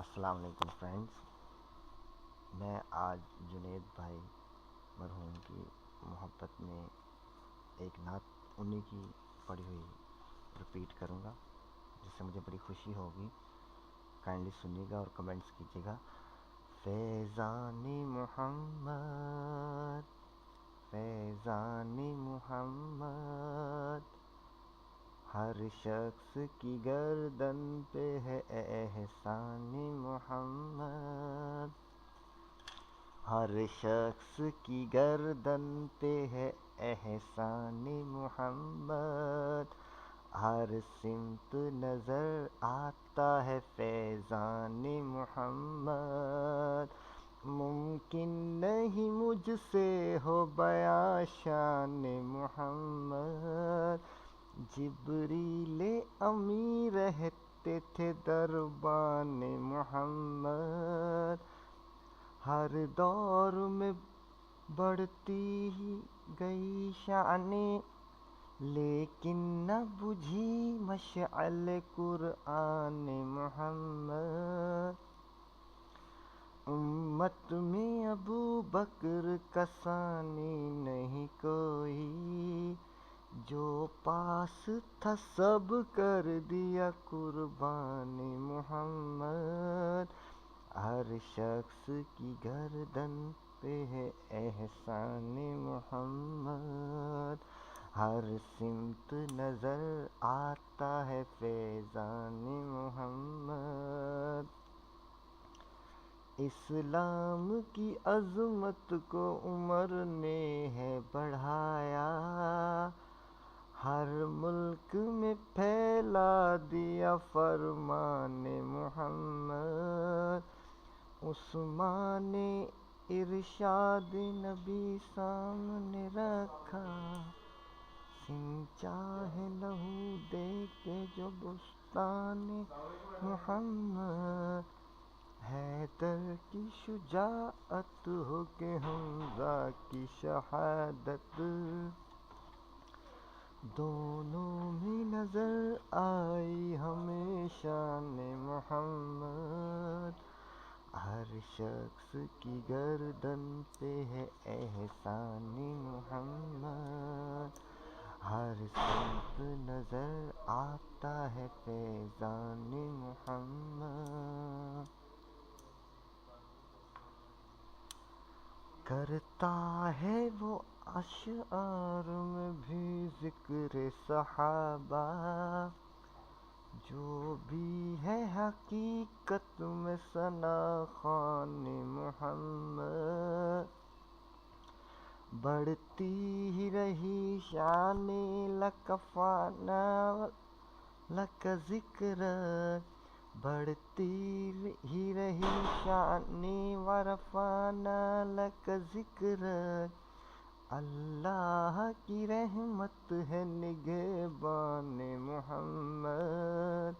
السلام علیکم فرینڈز، میں آج جنید بھائی مرحوم کی محبت میں ایک نعت انہی کی پڑھی ہوئی رپیٹ کروں گا، جس سے مجھے بڑی خوشی ہوگی۔ کائنڈلی سنیے گا اور کمنٹس کیجیے گا۔ فیضان محمد، فیضان محمد، ہر شخص کی گردن پہ ہے احسان محمد، ہر شخص کی گردن پہ ہے احسان محمد، ہر سمت نظر آتا ہے فیضان محمد، ممکن نہیں مجھ سے ہو بیاں شان محمد، جبریل امی رہتے تھے دربان محمد، ہر دور میں بڑھتی ہی گئی شان، لیکن نہ بجھی مشعل قرآن محمد، امت میں ابو بکر کا ثانی نہیں کوئی، جو پاس تھا سب کر دیا قربان محمد، ہر شخص کی گردن پہ ہے احسان محمد، ہر سمت نظر آتا ہے فیضان محمد، اسلام کی عظمت کو عمر نے ہے بڑھایا، ہر ملک میں پھیلا دیا فرمان محمد، عثمان نے ارشاد نبی سامنے رکھا، سینچا ہے لہو دے کے جو بستان محمد، حیدر کی شجاعت ہو کہ حمزہ کی شہادت، دونوں میں نظر آئی ہمیں شان محمد، ہر شخص کی گردن پہ ہے احسان محمد، ہر سمت نظر آتا ہے فیضان محمد، کرتا ہے وہ اشعار میں بھی ذکر صحابہ، جو بھی ہے حقیقت میں ثنا خوان محمد، بڑھتی ہی رہی شان لکفانا لک ذکرک، بڑھتی ہی رہی شان ورفانا لک ذکرک، اللہ کی رحمت ہے نگہبان محمد،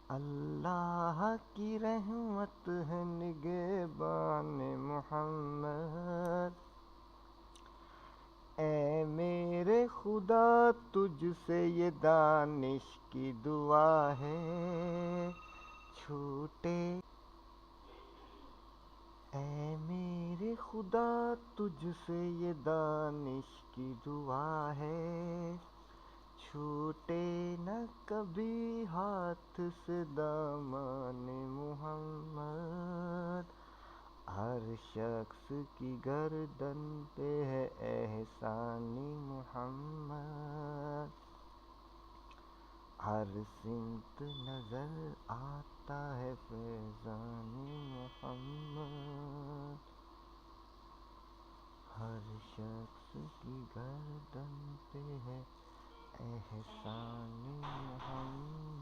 اللہ کی رحمت ہے نگہبان محمد، اے میرے خدا تجھ سے یہ دانش کی دعا ہے، چھوٹے اے میرے خدا تجھ سے یہ دانش کی دعا ہے، چھوٹے نہ کبھی ہاتھ سے دامان محمد، ہر شخص کی گردن پہ ہے احسان محمد، ہر سمت نظر آتا ہے فیضان محمد، ہر شخص کی گردن پہ ہے احسان محمد۔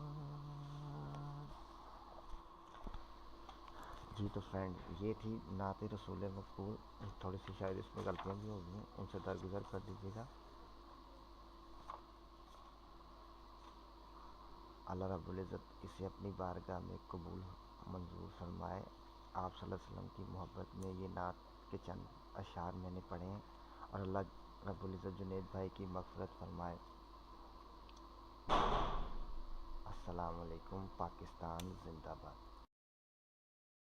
جی تو فرینڈ، یہ تھی نعت رسول مقبول، تھوڑی سی شاید اس میں غلطیاں بھی ہوگی ہیں، ان سے درگزر کر دیجیے گا۔ اللہ رب العزت اسے اپنی بارگاہ میں قبول منظور فرمائے۔ آپ صلی اللہ علیہ وسلم کی محبت میں یہ نعت کے چند اشعار میں نے پڑھے ہیں، اور اللہ رب العزت جنید بھائی کی مغفرت فرمائے۔ السلام علیکم، پاکستان زندہ باد۔